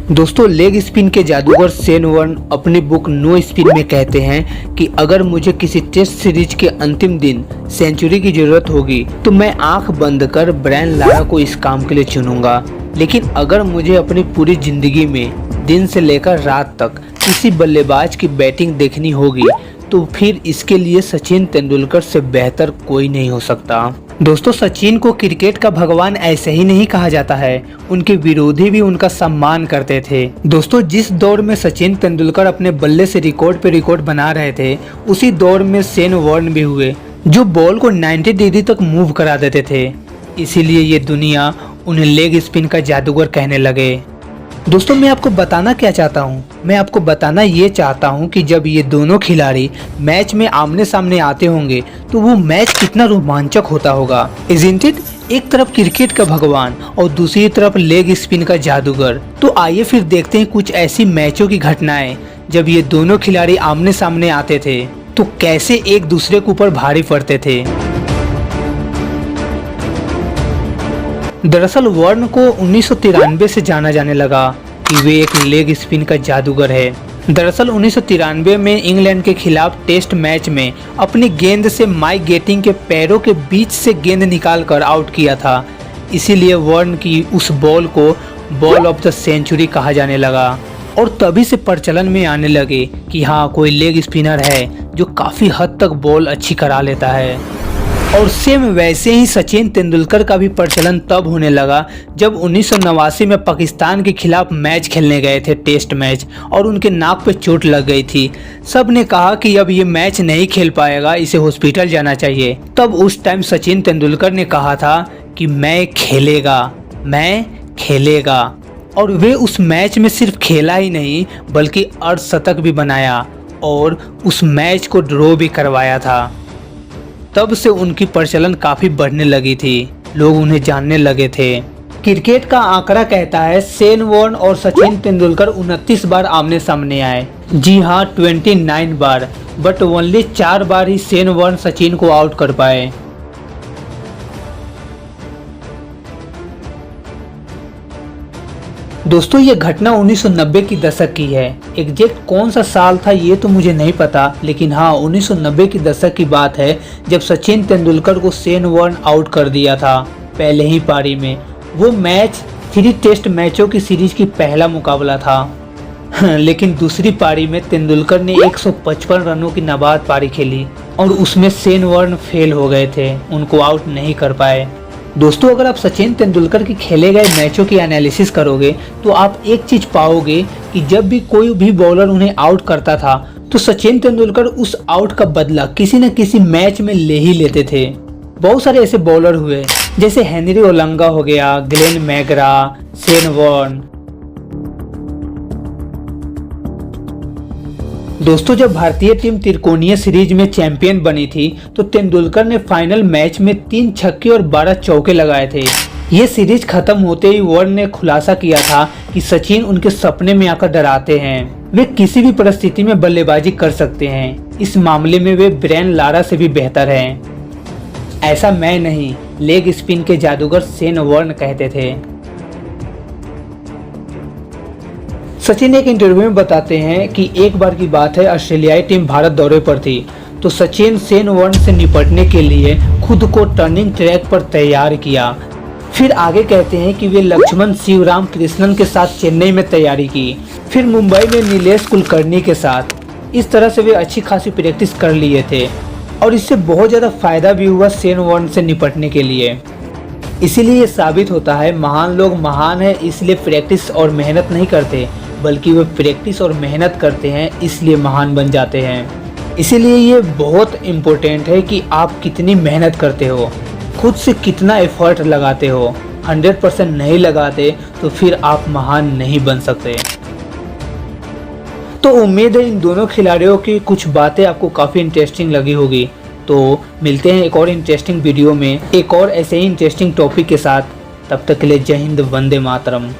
दोस्तों, leg spin के जादूगर शेन वॉर्न अपनी बुक नो स्पिन में कहते हैं कि अगर मुझे किसी टेस्ट सीरीज के अंतिम दिन सेंचुरी की जरूरत होगी तो मैं आंख बंद कर ब्रायन लारा को इस काम के लिए चुनूंगा। लेकिन अगर मुझे अपनी पूरी जिंदगी में दिन से लेकर रात तक किसी बल्लेबाज की बैटिंग देखनी होगी तो फिर इसके लिए सचिन तेंदुलकर से बेहतर कोई नहीं हो सकता। दोस्तों, सचिन को क्रिकेट का भगवान ऐसे ही नहीं कहा जाता है, उनके विरोधी भी उनका सम्मान करते थे। दोस्तों, जिस दौर में सचिन तेंदुलकर अपने बल्ले से रिकॉर्ड पे रिकॉर्ड बना रहे थे, उसी दौर में शेन वॉर्न भी हुए जो बॉल को 90 डिग्री तक मूव करा देते थे। इसीलिए ये दुनिया उन्हें लेग स्पिन का जादूगर कहने लगे। दोस्तों, मैं आपको बताना क्या चाहता हूँ, मैं आपको बताना ये चाहता हूँ कि जब ये दोनों खिलाड़ी मैच में आमने सामने आते होंगे तो वो मैच कितना रोमांचक होता होगा। Isn't it? एक तरफ क्रिकेट का भगवान और दूसरी तरफ लेग स्पिन का जादूगर। तो आइए फिर देखते हैं कुछ ऐसी मैचों की घटनाएं जब ये दोनों खिलाड़ी आमने सामने आते थे तो कैसे एक दूसरे के ऊपर भारी पड़ते थे। दरअसल वॉर्न को 1993 से जाना जाने लगा कि वे एक लेग स्पिन का जादूगर है। दरअसल 1993 में इंग्लैंड के खिलाफ टेस्ट मैच में अपनी गेंद से माइक गेटिंग के पैरों के बीच से गेंद निकालकर आउट किया था। इसीलिए वॉर्न की उस बॉल को बॉल ऑफ द सेंचुरी कहा जाने लगा और तभी से प्रचलन में आने लगे कि हाँ, कोई लेग स्पिनर है जो काफ़ी हद तक बॉल अच्छी करा लेता है। और सेम वैसे ही सचिन तेंदुलकर का भी प्रचलन तब होने लगा जब 1989 में पाकिस्तान के खिलाफ मैच खेलने गए थे, टेस्ट मैच, और उनके नाक पे चोट लग गई थी। सब ने कहा कि अब ये मैच नहीं खेल पाएगा, इसे हॉस्पिटल जाना चाहिए। तब उस टाइम सचिन तेंदुलकर ने कहा था कि मैं खेलेगा। और वे उस मैच में सिर्फ खेला ही नहीं बल्कि अर्धशतक भी बनाया और उस मैच को ड्रॉ भी करवाया था। तब से उनकी प्रचलन काफ़ी बढ़ने लगी थी, लोग उन्हें जानने लगे थे। क्रिकेट का आंकड़ा कहता है शेन वॉर्न और सचिन तेंदुलकर 29 बार आमने सामने आए। जी हाँ, 29 बार, बट ओनली 4 बार ही शेन वॉर्न सचिन को आउट कर पाए। दोस्तों, ये घटना 1990 की दशक की है। एग्जैक्ट कौन सा साल था ये तो मुझे नहीं पता, लेकिन हाँ, 1990 की दशक की बात है जब सचिन तेंदुलकर को शेन वॉर्न आउट कर दिया था पहले ही पारी में। वो मैच 3 टेस्ट मैचों की सीरीज की पहला मुकाबला था। लेकिन दूसरी पारी में तेंदुलकर ने 155 रनों की नाबाद पारी खेली और उसमें शेन वॉर्न फेल हो गए थे, उनको आउट नहीं कर पाए। दोस्तों, अगर आप सचिन तेंदुलकर की खेले गए मैचों की एनालिसिस करोगे तो आप एक चीज पाओगे कि जब भी कोई भी बॉलर उन्हें आउट करता था तो सचिन तेंदुलकर उस आउट का बदला किसी न किसी मैच में ले ही लेते थे। बहुत सारे ऐसे बॉलर हुए जैसे हेनरी ओलंगा हो गया, ग्लेन मैकग्रा, शेन वॉर्न। दोस्तों, जब भारतीय टीम त्रिकोणीय सीरीज में चैंपियन बनी थी तो तेंदुलकर ने फाइनल मैच में 3 छक्के और 12 चौके लगाए थे। ये सीरीज खत्म होते ही वॉर्न ने खुलासा किया था कि सचिन उनके सपने में आकर डराते हैं, वे किसी भी परिस्थिति में बल्लेबाजी कर सकते हैं। इस मामले में वे ब्रायन लारा से भी बेहतर हैं। ऐसा मैं नहीं, लेग स्पिन के जादूगर शेन वॉर्न कहते थे। सचिन एक इंटरव्यू में बताते हैं कि एक बार की बात है, ऑस्ट्रेलियाई टीम भारत दौरे पर थी तो सचिन शेन वॉर्न से निपटने के लिए खुद को टर्निंग ट्रैक पर तैयार किया। फिर आगे कहते हैं कि वे लक्ष्मण शिवराम कृष्णन के साथ चेन्नई में तैयारी की, फिर मुंबई में नीलेश कुलकर्णी के साथ। इस तरह से वे अच्छी खासी प्रैक्टिस कर लिए थे और इससे बहुत ज़्यादा फायदा भी हुआ शेन वॉर्न से निपटने के लिए। इसीलिए ये साबित होता है महान लोग महान है इसलिए प्रैक्टिस और मेहनत नहीं करते, बल्कि वे प्रैक्टिस और मेहनत करते हैं इसलिए महान बन जाते हैं। इसीलिए ये बहुत इम्पोर्टेंट है कि आप कितनी मेहनत करते हो, खुद से कितना एफर्ट लगाते हो। 100% नहीं लगाते तो फिर आप महान नहीं बन सकते। तो उम्मीद है इन दोनों खिलाड़ियों की कुछ बातें आपको काफ़ी इंटरेस्टिंग लगी होगी। तो मिलते हैं एक और इंटरेस्टिंग वीडियो में एक और ऐसे ही इंटरेस्टिंग टॉपिक के साथ। तब तक के लिए जय हिंद, वंदे मातरम।